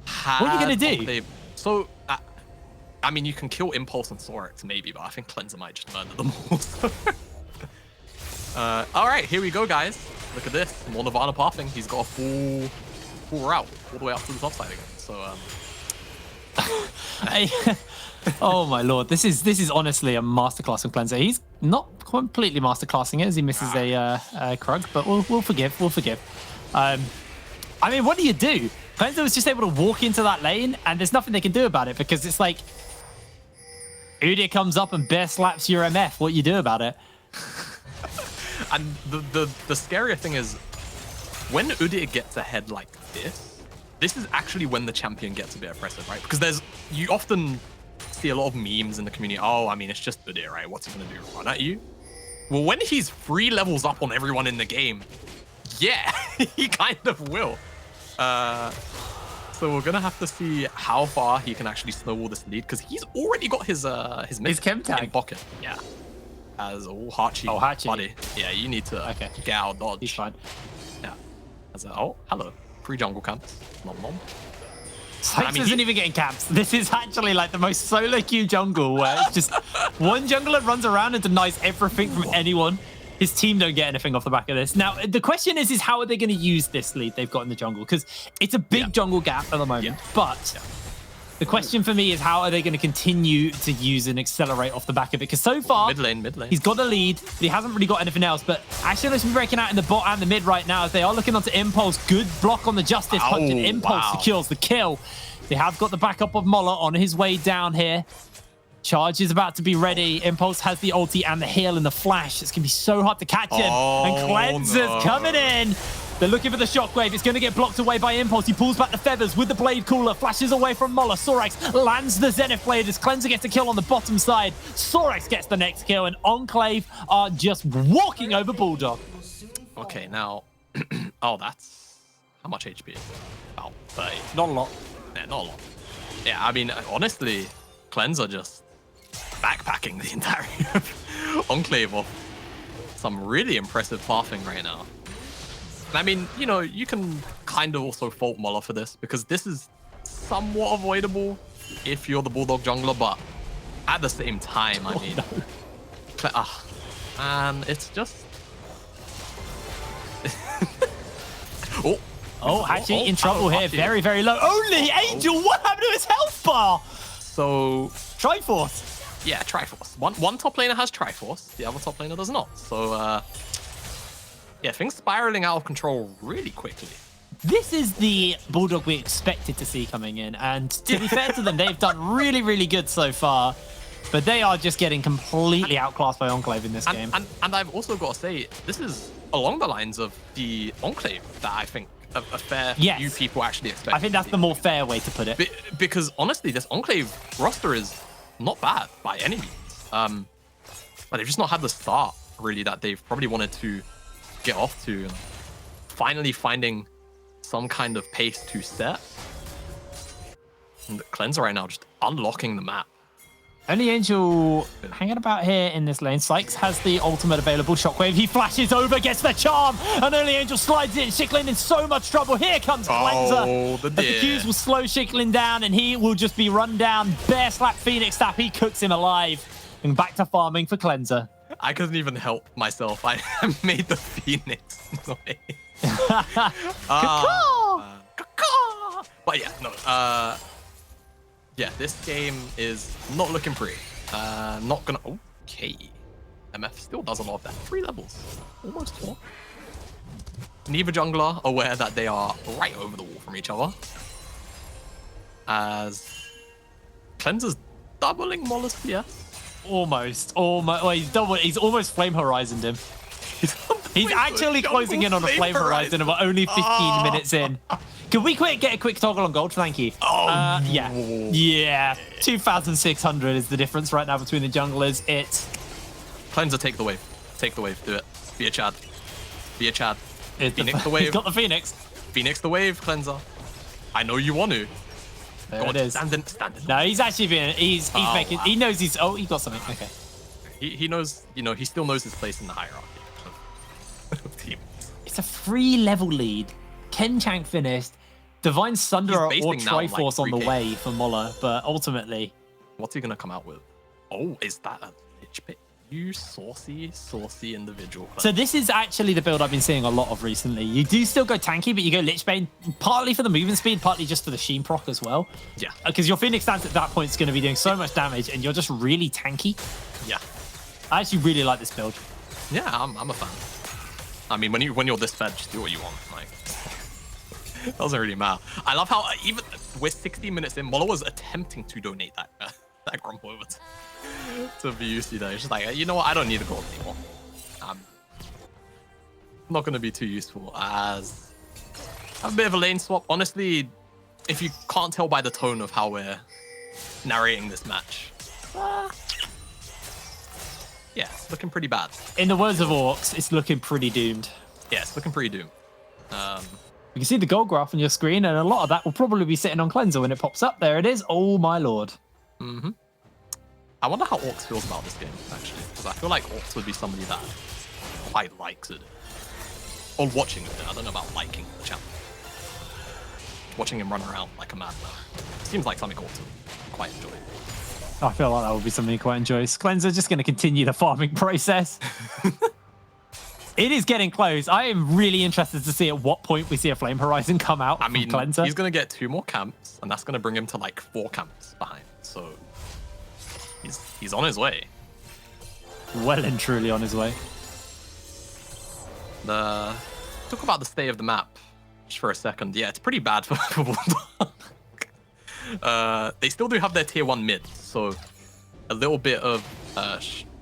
[SPEAKER 1] What are you going to do?
[SPEAKER 2] So, I mean, you can kill Impulse and Sorax maybe, but I think Cleanser might just murder them all. All right, here we go, guys. Look at this. More Nirvana pathing. He's got a full route all the way up to the top side again. So,
[SPEAKER 1] oh my lord, this is honestly a masterclass from Cleanser. He's not completely masterclassing it as he misses a Krug, but we'll forgive. I mean, what do you do? Cleanser was just able to walk into that lane, and there's nothing they can do about it because it's like Udyr comes up and bear slaps your MF. What you do about it?
[SPEAKER 2] And the scarier thing is when Udyr gets ahead like this is actually when the champion gets a bit oppressive, right? Because you often see a lot of memes in the community. Oh, I mean, it's just Udyr, right? What's he gonna do? Run at you? Well, when he's 3 levels up on everyone in the game, yeah, he kind of will. So we're gonna have to see how far he can actually snowball this lead because he's already got his
[SPEAKER 1] chem tag
[SPEAKER 2] in pocket. Yeah. As Hachi.
[SPEAKER 1] Oh, Hachi.
[SPEAKER 2] Buddy. Yeah, you need to get out dodge.
[SPEAKER 1] He's fine.
[SPEAKER 2] Yeah. Hello. Free jungle camps. Nom nom.
[SPEAKER 1] Sykes isn't even getting camps. This is actually like the most solo queue jungle where it's just one jungler runs around and denies everything from anyone. His team don't get anything off the back of this. Now, the question is how are they going to use this lead they've got in the jungle? Because it's a big jungle gap at the moment. But the question for me is how are they going to continue to use and accelerate off the back of it? Because so far,
[SPEAKER 2] mid lane.
[SPEAKER 1] He's got a lead, but he hasn't really got anything else. But actually, let's be breaking out in the bot and the mid right now as they are looking onto Impulse. Good block on the Justice punch, and Impulse secures the kill. They have got the backup of Mola on his way down here. Charge is about to be ready. Impulse has the ulti and the heal and the flash. It's going to be so hard to catch him. And Cleanser's coming in. They're looking for the shockwave. It's going to get blocked away by Impulse. He pulls back the feathers with the blade cooler. Flashes away from Mola. Sorax lands the Zenith blade as Cleanser gets a kill on the bottom side. Sorax gets the next kill, and Enclave are just walking over Bulldog.
[SPEAKER 2] Okay, now... oh, that's... How much HP? About 30.
[SPEAKER 1] Not a lot.
[SPEAKER 2] Yeah, not a lot. Yeah, I mean, honestly, Cleanser just backpacking the entire Enclave off some really impressive pathing right now. And I mean, you know, you can kind of also fault Mola for this because this is somewhat avoidable if you're the Bulldog jungler, but at the same time, I mean, and it's just...
[SPEAKER 1] Hachi in trouble here. Very, very low. Only Angel, what happened to his health bar?
[SPEAKER 2] So...
[SPEAKER 1] Triforce.
[SPEAKER 2] Yeah, Triforce. One top laner has Triforce, the other top laner does not. So, yeah, things spiraling out of control really quickly.
[SPEAKER 1] This is the Bulldog we expected to see coming in. And to be fair to them, they've done really, really good so far. But they are just getting completely outclassed by Enclave in this game.
[SPEAKER 2] And I've also got to say, this is along the lines of the Enclave that I think a fair few people actually expect.
[SPEAKER 1] I think that's the more fair way to put it.
[SPEAKER 2] Because honestly, this Enclave roster is not bad by any means. But they've just not had the start, really, that they've probably wanted to get off to. And finally finding some kind of pace to set. And the Cleanser right now just unlocking the map.
[SPEAKER 1] Only Angel hanging about here in this lane. Sykes has the ultimate available. Shockwave, he flashes over, gets the charm, and Only Angel slides in. Shicklin in so much trouble. Here comes Cleanser.
[SPEAKER 2] The
[SPEAKER 1] Qs will slow Shicklin down, and he will just be run down. Bear slap Phoenix Snap. He cooks him alive. And back to farming for Cleanser.
[SPEAKER 2] I couldn't even help myself. I made the Phoenix noise. But yeah, no. Yeah, this game is not looking pretty. Not gonna... Okay. MF still does a lot of that. 3 levels. Almost 4. Neither jungler aware that they are right over the wall from each other. As Cleanser's doubling Mola's CS.
[SPEAKER 1] Almost. Well, he's almost Flame Horizoned him. He's actually closing in on a Flame Horizon and we're only 15 minutes in. Can we get a quick toggle on gold? Thank you. Yeah. 2,600 is the difference right now between the junglers. It's...
[SPEAKER 2] Cleanser, take the wave. Take the wave. Do it. Be a Chad. Be a Chad. Phoenix the wave.
[SPEAKER 1] He's got the Phoenix.
[SPEAKER 2] Phoenix the wave, Cleanser. I know you want to.
[SPEAKER 1] There it is.
[SPEAKER 2] Stand in.
[SPEAKER 1] No, he's actually being. He's making.
[SPEAKER 2] Wow.
[SPEAKER 1] He knows he's. Oh, he got something. Okay.
[SPEAKER 2] He knows. You know, he still knows his place in the hierarchy of teams.
[SPEAKER 1] It's a 3-level lead. Ken Chang finished. Divine Sunder or Triforce on the way for Mola, but ultimately,
[SPEAKER 2] what's he gonna come out with? Oh, is that a pitch pit? You saucy individual.
[SPEAKER 1] So this is actually the build I've been seeing a lot of recently. You do still go tanky, but you go Lichbane, partly for the movement speed, partly just for the Sheen proc as well.
[SPEAKER 2] Yeah.
[SPEAKER 1] Because your Phoenix stance at that point is going to be doing so much damage, and you're just really tanky.
[SPEAKER 2] Yeah.
[SPEAKER 1] I actually really like this build.
[SPEAKER 2] Yeah, I'm a fan. I mean, when you're this fed, just do what you want. Like, it doesn't really matter. I love how even with 60 minutes in, Mola was attempting to donate that that Grump over to VUC there. It's just like, you know what? I don't need a gold anymore. I'm not going to be too useful as a bit of a lane swap. Honestly, if you can't tell by the tone of how we're narrating this match, yeah, it's looking pretty bad.
[SPEAKER 1] In the words of Orcs, it's looking pretty doomed.
[SPEAKER 2] Yeah, it's looking pretty doomed.
[SPEAKER 1] You can see the gold graph on your screen, and a lot of that will probably be sitting on Cleanser when it pops up. There it is. Oh, my lord.
[SPEAKER 2] Mm-hmm. I wonder how Orcs feels about this game, actually, because I feel like Orcs would be somebody that quite likes it. Or watching it. I don't know about liking the champ. Watching him run around like a madman. Seems like something Orcs would quite enjoy.
[SPEAKER 1] I feel like that would be something he quite enjoys. Cleanser just going to continue the farming process. It is getting close. I am really interested to see at what point we see a Flame Horizon come out.
[SPEAKER 2] I mean,
[SPEAKER 1] from Cleanser.
[SPEAKER 2] He's going to get 2 more camps, and that's going to bring him to like 4 camps behind. So he's on his way.
[SPEAKER 1] Well and truly on his way.
[SPEAKER 2] Talk about the state of the map just for a second. Yeah, it's pretty bad for Bulldog. They still do have their tier 1 mid, so a little bit of,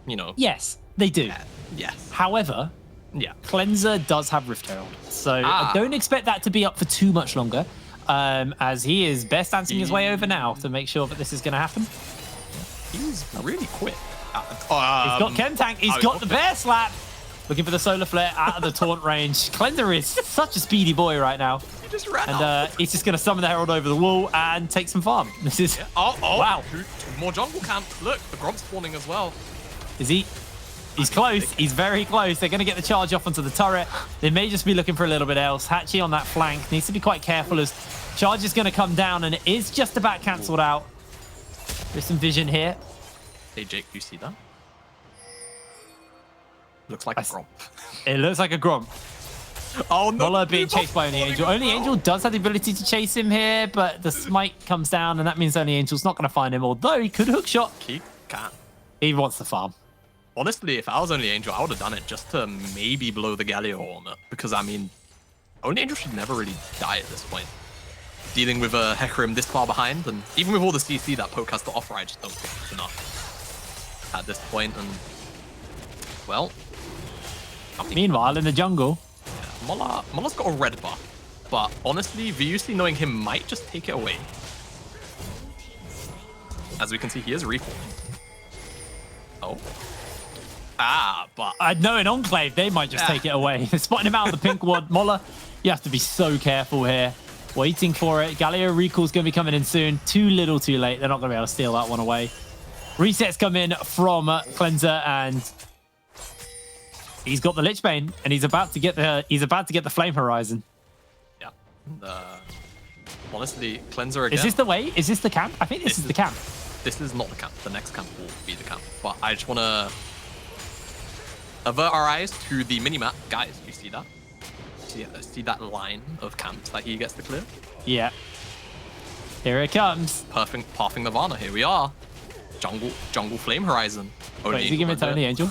[SPEAKER 2] you know.
[SPEAKER 1] Yes, they do.
[SPEAKER 2] Yes.
[SPEAKER 1] However,
[SPEAKER 2] yeah,
[SPEAKER 1] Cleanser does have Rift Herald, so I don't expect that to be up for too much longer, as he is best dancing his way over now to make sure that this is going to happen.
[SPEAKER 2] He's really quick.
[SPEAKER 1] He's got Chem Tank. He's got the bear slap. Looking for the solar flare out of the taunt range. Cleanser is such a speedy boy right now.
[SPEAKER 2] He just ran
[SPEAKER 1] and he's just going to summon the Herald over the wall and take some farm. This is wow.
[SPEAKER 2] 2 more jungle camps. Look, the Grom's spawning as well.
[SPEAKER 1] Is he? He's close. He's very close. They're going to get the charge off onto the turret. They may just be looking for a little bit else. Hatchie on that flank needs to be quite careful as charge is going to come down and it is just about cancelled out. There's some vision here.
[SPEAKER 2] Hey, Jake, do you see that? Looks like a Gromp.
[SPEAKER 1] It looks like a Gromp.
[SPEAKER 2] Oh, no.
[SPEAKER 1] Mola being chased by Only Angel. Only Angel does have the ability to chase him here, but the smite comes down, and that means Only Angel's not going to find him, although he could hook shot.
[SPEAKER 2] He can't.
[SPEAKER 1] He wants the farm.
[SPEAKER 2] Honestly, if I was Only Angel, I would have done it just to maybe blow the Galio on it. Because, I mean, Only Angel should never really die at this point. Dealing with a Hecarim this far behind, and even with all the CC that Poke has to offer, I just don't think it's enough at this point. And, well...
[SPEAKER 1] Meanwhile, in the jungle...
[SPEAKER 2] Yeah, Mola's got a red buff, but honestly, VUC knowing him might just take it away. As we can see, he is reforming. Oh. But...
[SPEAKER 1] I know in Enclave, they might just take it away. They're spotting him out of the pink ward. Mola, you have to be so careful here. Waiting for it. Galio recall's going to be coming in soon. Too little, too late. They're not going to be able to steal that one away. Resets come in from Cleanser, and he's got the Lichbane, and he's about to get the Flame Horizon.
[SPEAKER 2] Yeah. Honestly, Cleanser again.
[SPEAKER 1] Is this the way? Is this the camp? I think this is the camp.
[SPEAKER 2] This is not the camp. The next camp will be the camp. But I just want to avert our eyes to the minimap. Guys, you see that? See that line of camps that he gets to clear?
[SPEAKER 1] Yeah. Here it comes.
[SPEAKER 2] Perfect pathing Nirvana. Here we are. Jungle Flame Horizon.
[SPEAKER 1] Wait, is he giving it to Only Angel?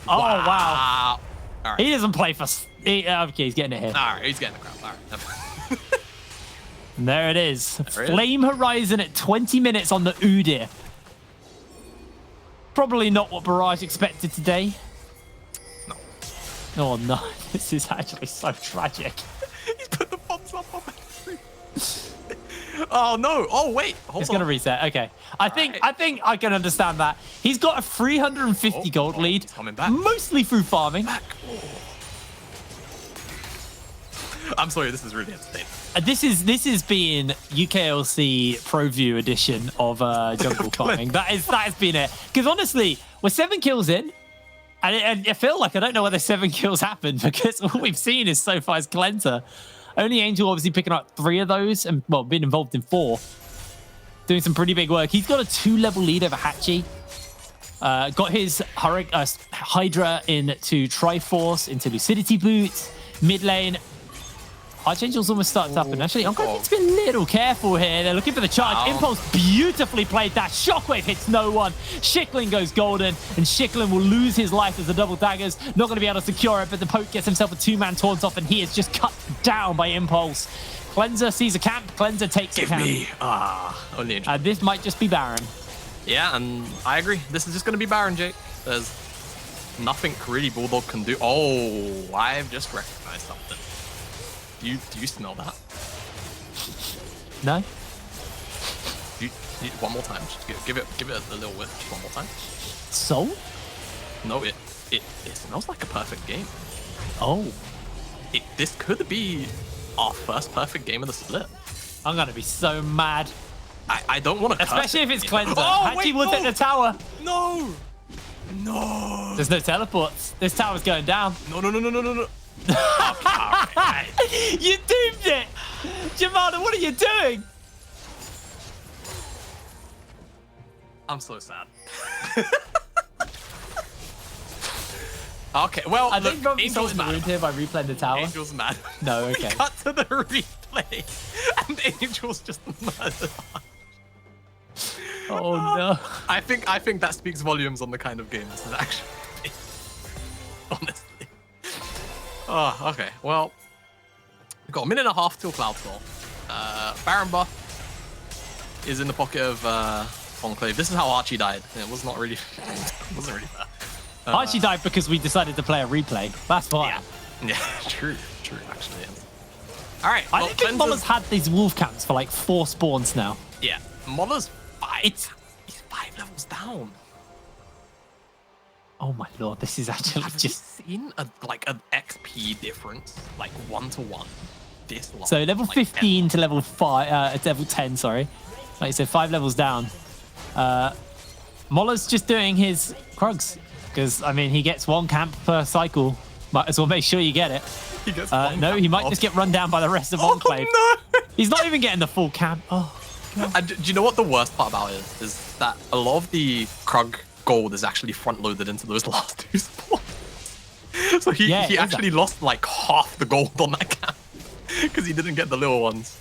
[SPEAKER 1] Oh, wow.
[SPEAKER 2] Right.
[SPEAKER 1] He doesn't play for... okay, he's getting it here.
[SPEAKER 2] All right, he's getting the crap. All right.
[SPEAKER 1] And there it is. Flame Horizon at 20 minutes on the Udyr. Probably not what Barrage expected today.
[SPEAKER 2] No.
[SPEAKER 1] Oh, no. This is actually so tragic.
[SPEAKER 2] He's put the bombs up on my screen. Oh, no. Oh, wait. Hold on.
[SPEAKER 1] It's going to reset. Okay. I think I can understand that. He's got a 350 gold lead.
[SPEAKER 2] He's coming back.
[SPEAKER 1] Mostly through farming.
[SPEAKER 2] I'm sorry, this is really entertaining.
[SPEAKER 1] This is being UKLC Pro View edition of jungle farming. That has been it. Because honestly, we're 7 kills in, and I feel like I don't know whether 7 kills happened because all we've seen is so far is Cleanser. Only Angel obviously picking up 3 of those and well being involved in 4, doing some pretty big work. He's got a 2-level lead over Hachi. Got his Hydra into Triforce, into Lucidity Boots, mid lane. Archangel's almost started up, and actually, Enclave needs to be a little careful here. They're looking for the charge. Impulse beautifully played that. Shockwave hits no one. Schicklin goes golden, and Schicklin will lose his life as the double daggers. Not going to be able to secure it, but the Poke gets himself a 2-man taunt off, and he is just cut down by Impulse. Cleanser sees a camp. Cleanser takes a camp.
[SPEAKER 2] Give me. Only Angel.
[SPEAKER 1] This might just be Baron.
[SPEAKER 2] Yeah, and I agree. This is just going to be Baron, Jake. There's nothing really Bulldog can do. Oh, I've just recognized something. Do you smell that?
[SPEAKER 1] No.
[SPEAKER 2] One more time. Just give it a little whiff. Just one more time.
[SPEAKER 1] Soul?
[SPEAKER 2] No, it smells like a perfect game.
[SPEAKER 1] Oh.
[SPEAKER 2] This could be our first perfect game of the split.
[SPEAKER 1] I'm gonna be so mad.
[SPEAKER 2] I don't want to.
[SPEAKER 1] Especially if it's Cleanser.
[SPEAKER 2] Oh,
[SPEAKER 1] Hachi will take the tower.
[SPEAKER 2] No. No.
[SPEAKER 1] There's no teleports. This tower's going down.
[SPEAKER 2] No. Okay, right.
[SPEAKER 1] You doomed it! Jamada, what are you doing?
[SPEAKER 2] I'm so sad. Okay, well,
[SPEAKER 1] I think Robbie
[SPEAKER 2] Angel's
[SPEAKER 1] the
[SPEAKER 2] mad.
[SPEAKER 1] here by replaying the tower.
[SPEAKER 2] Angel's mad.
[SPEAKER 1] No, okay.
[SPEAKER 2] We cut to the replay, and Angel's just murdered.
[SPEAKER 1] Oh no!
[SPEAKER 2] I think that speaks volumes on the kind of game this is actually. Honestly. Oh, okay. Well, we've got a minute and a half till Cloud Soul. Baron buff is in the pocket of Enclave. This is how Archie died. It was not really. It wasn't really fair.
[SPEAKER 1] Archie died because we decided to play a replay. That's fine.
[SPEAKER 2] Yeah, true, actually. Yes. All right.
[SPEAKER 1] I don't think Mola's had these wolf camps for like 4 spawns now.
[SPEAKER 2] Yeah, Mola's 5. He's 5 levels down.
[SPEAKER 1] Oh my lord, this is actually just
[SPEAKER 2] seen an XP difference, like 1-to-1. This long.
[SPEAKER 1] So level 15 to level 5, level 10, sorry. Like I said, 5 levels down. Mola's just doing his Krugs. Because, I mean, he gets 1 camp per cycle. Might as well make sure you get it.
[SPEAKER 2] He gets
[SPEAKER 1] no, he might just get run down by the rest of Enclave.
[SPEAKER 2] Oh, no!
[SPEAKER 1] He's not even getting the full camp. Oh,
[SPEAKER 2] and do you know what the worst part about it is that a lot of the Krug gold is actually front-loaded into those last 2 spawns. So he actually lost like half the gold on that camp. Because he didn't get the little ones.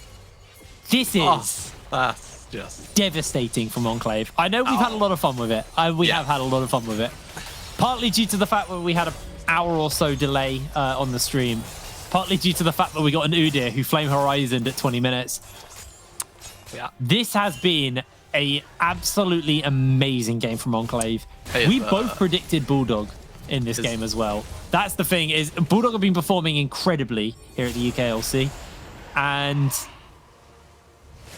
[SPEAKER 1] This is...
[SPEAKER 2] that's just...
[SPEAKER 1] devastating from Enclave. I know we've had a lot of fun with it. We have had a lot of fun with it. Partly due to the fact that we had an hour or so delay on the stream. Partly due to the fact that we got an Udyr who Flame Horizoned at 20 minutes.
[SPEAKER 2] Yeah.
[SPEAKER 1] This has been a absolutely amazing game from Enclave. We both predicted Bulldog in this game as well. That's the thing, is Bulldog have been performing incredibly here at the UKLC. And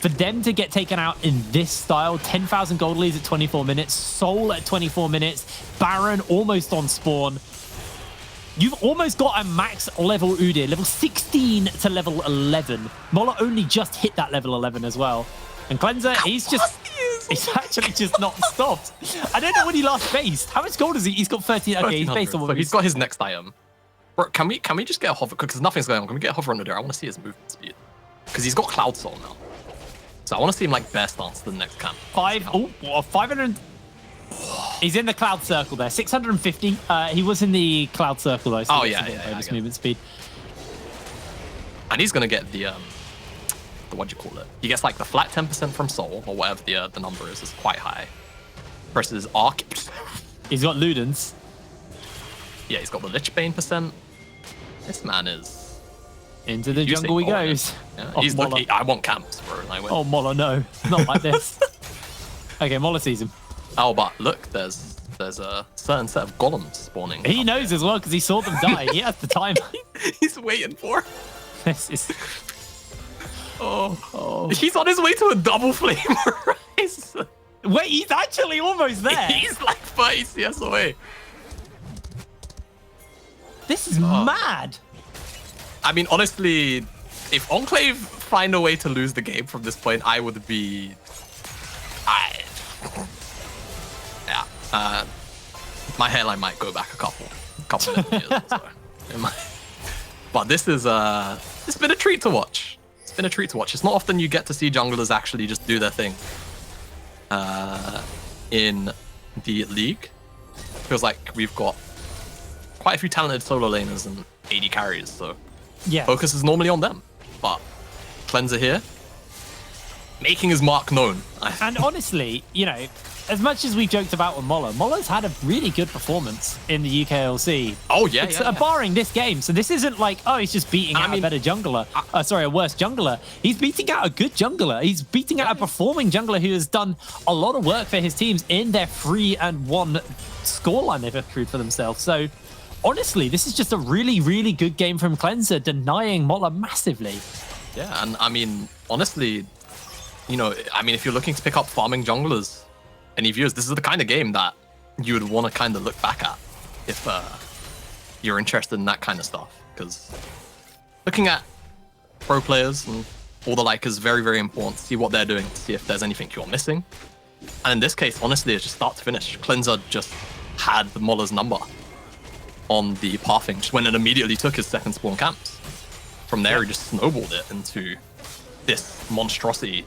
[SPEAKER 1] for them to get taken out in this style, 10,000 gold leads at 24 minutes, Soul at 24 minutes, Baron almost on spawn. You've almost got a max level Udyr, level 16 to level 11. Mola only just hit that level 11 as well. And Cleanser, he's actually just not stopped. I don't know when he last faced. How much gold is he? He's got 13. Okay, he's based on what
[SPEAKER 2] he's got his next item. Bro, can we just get a hover? Because nothing's going on. Can we get a hover on Udyr? I want to see his movement speed. Because he's got Cloud Soul now. So I want to see him like bear stance to the next camp.
[SPEAKER 1] 500. He's in the cloud circle there. 650. He was in the cloud circle though. So bonus movement speed.
[SPEAKER 2] And he's gonna get the what do you call it? He gets like the flat 10% from Soul or whatever the number is quite high. Versus Arc.
[SPEAKER 1] He's got Ludens.
[SPEAKER 2] Yeah, he's got the Lich Bane %. This man is.
[SPEAKER 1] Into the jungle he goes.
[SPEAKER 2] Yeah, he's lucky. I want camps, bro.
[SPEAKER 1] Oh, Mola, no. Not like this. Okay, Mola sees him.
[SPEAKER 2] Oh, but look, there's a certain set of golems spawning.
[SPEAKER 1] He knows as well because he saw them die. He has the time.
[SPEAKER 2] He's waiting for.
[SPEAKER 1] This is...
[SPEAKER 2] Oh. He's on his way to a double flame rise.
[SPEAKER 1] Wait, he's actually almost there.
[SPEAKER 2] He's like 30 CS away.
[SPEAKER 1] This is mad.
[SPEAKER 2] I mean, honestly, if Enclave find a way to lose the game from this point, I would be... Yeah. My hairline might go back a couple years or so. It might. But this is it's been a treat to watch. It's been a treat to watch. It's not often you get to see junglers actually just do their thing in the league. Feels like we've got quite a few talented solo laners and AD carries, so
[SPEAKER 1] yeah,
[SPEAKER 2] focus is normally on them. But Cleanser here, making his mark known.
[SPEAKER 1] And honestly, you know, as much as we've joked about with Mola's had a really good performance in the UKLC.
[SPEAKER 2] Oh, yeah,
[SPEAKER 1] barring this game. So this isn't like, oh, he's just beating out a better jungler. A worse jungler. He's beating out a good jungler. He's beating out a performing jungler who has done a lot of work for his teams in their 3-1 scoreline they've accrued for themselves. So honestly, this is just a really, really good game from Cleanser, denying Mola massively.
[SPEAKER 2] Yeah, and I mean, honestly, you know, I mean, if you're looking to pick up farming junglers, any viewers, this is the kind of game that you would want to kind of look back at if you're interested in that kind of stuff. Because looking at pro players and all the like is very, very important to see what they're doing, to see if there's anything you're missing. And in this case, honestly, it's just start to finish. Cleanser just had the Mola's number on the pathing, just went and immediately took his second spawn camps. From there, he just snowballed it into this monstrosity.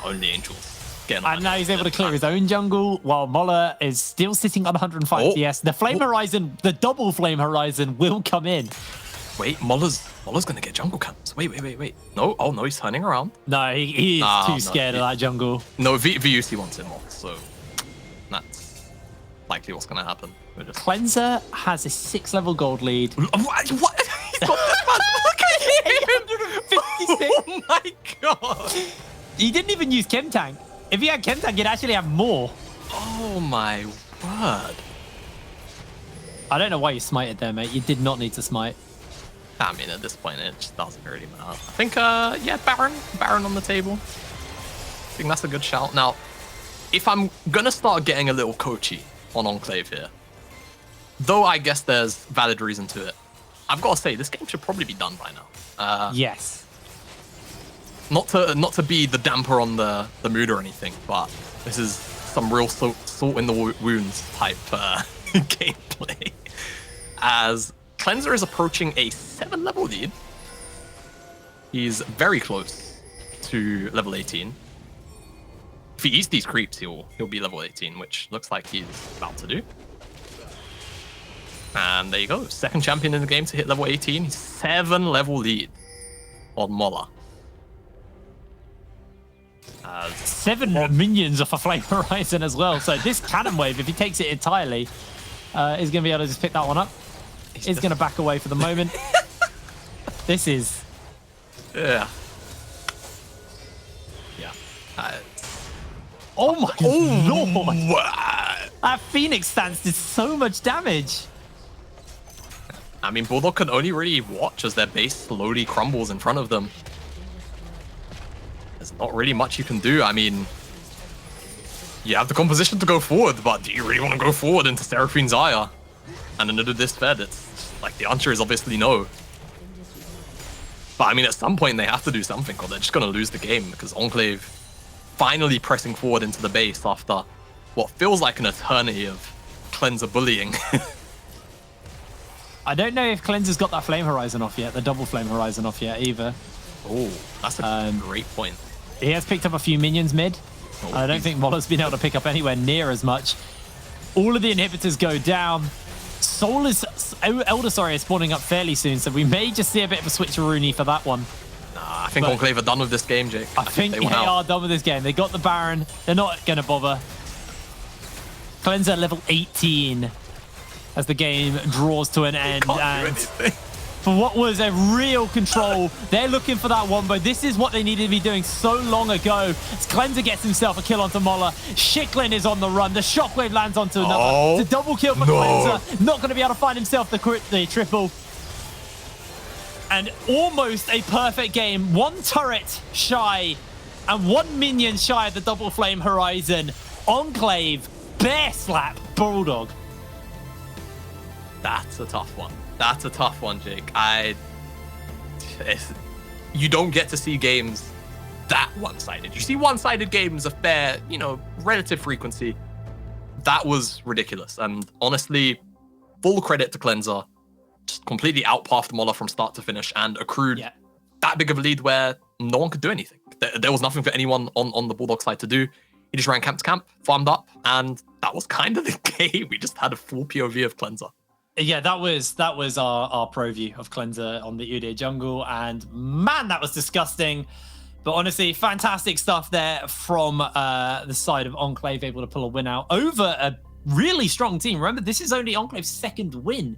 [SPEAKER 2] Only Angels.
[SPEAKER 1] And now he's able to clear his own jungle while Mola is still sitting on 105 CS. The Flame Horizon, the double Flame Horizon will come in.
[SPEAKER 2] Wait, Mola's gonna get jungle camps. Wait. No, oh no, he's turning around.
[SPEAKER 1] No, he is too scared of that jungle.
[SPEAKER 2] No, VUC wants him off, so that's likely what's gonna happen.
[SPEAKER 1] Cleanser has a 6-level gold lead.
[SPEAKER 2] What? He's got this man. Look at him!
[SPEAKER 1] 856.
[SPEAKER 2] Oh my god!
[SPEAKER 1] He didn't even use Chem Tank. If he had Chem Tank, he'd actually have more.
[SPEAKER 2] Oh my word.
[SPEAKER 1] I don't know why you smited there, mate. You did not need to smite.
[SPEAKER 2] I mean, at this point, it just doesn't really matter. I think, yeah, Baron on the table. I think that's a good shout. Now, if I'm gonna start getting a little coachy on Enclave here, though I guess there's valid reason to it, I've got to say, this game should probably be done by now.
[SPEAKER 1] Yes.
[SPEAKER 2] Not to be the damper on the mood or anything, but this is some real salt in the wounds type gameplay. As Cleanser is approaching a 7-level lead. He's very close to level 18. If he eats these creeps, he'll be level 18, which looks like he's about to do. And there you go, second champion in the game to hit level 18. He's 7-level lead on Mola.
[SPEAKER 1] 7 minions off a Flame Horizon as well. So this Cannon Wave, if he takes it entirely, is going to be able to just pick that one up. He's going to back away for the moment. This is...
[SPEAKER 2] Yeah.
[SPEAKER 1] Oh my lord! That Phoenix stance did so much damage.
[SPEAKER 2] I mean, Bulldog can only really watch as their base slowly crumbles in front of them. There's not really much you can do. I mean, you have the composition to go forward, but do you really want to go forward into Seraphine's Ire? And under this fed, it's like the answer is obviously no. But I mean, at some point they have to do something, or they're just going to lose the game, because Enclave finally pressing forward into the base after what feels like an eternity of Cleanser bullying.
[SPEAKER 1] I don't know if Cleanser's got that Flame Horizon off yet, the double Flame Horizon off yet either.
[SPEAKER 2] Oh, that's a great point.
[SPEAKER 1] He has picked up a few minions mid. I don't think Mola's been able to pick up anywhere near as much. All of the inhibitors go down. Elder is spawning up fairly soon, so we may just see a bit of a switcheroonie for that one.
[SPEAKER 2] Nah, I think Enclave are done with this game, Jake.
[SPEAKER 1] I think they are done with this game. They got the Baron. They're not going to bother. Cleanser level 18 as the game draws to an end. And for what was a real control, they're looking for that one, but this is what they needed to be doing so long ago. As Cleanser gets himself a kill onto Mola. Shiklin is on the run. The Shockwave lands onto another. It's a double kill for Cleanser. Not going to be able to find himself the triple. And almost a perfect game. 1 turret shy and 1 minion shy of the double Flame Horizon. Enclave, bear slap, Bulldog.
[SPEAKER 2] That's a tough one. That's a tough one, Jake. I you don't get to see games that one-sided. You see one-sided games a fair, relative frequency. That was ridiculous. And honestly, full credit to Cleanser. Just completely outpathed Mola from start to finish and accrued that big of a lead where no one could do anything. There was nothing for anyone on the Bulldog side to do. He just ran camp to camp, farmed up, and that was kind of the game. We just had a full POV of Cleanser.
[SPEAKER 1] Yeah, that was our pro view of Cleanser on the Udyr jungle, and man, that was disgusting. But honestly, fantastic stuff there from the side of Enclave, able to pull a win out over a really strong team. Remember, this is only Enclave's second win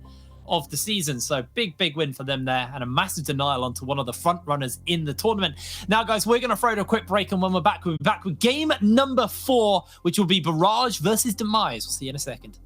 [SPEAKER 1] of the season, so big win for them there, and a massive denial onto one of the front runners in the tournament. Now guys, we're going to throw to a quick break, and when we'll be back with game number 4, which will be Barrage versus Demise. We'll see you in a second.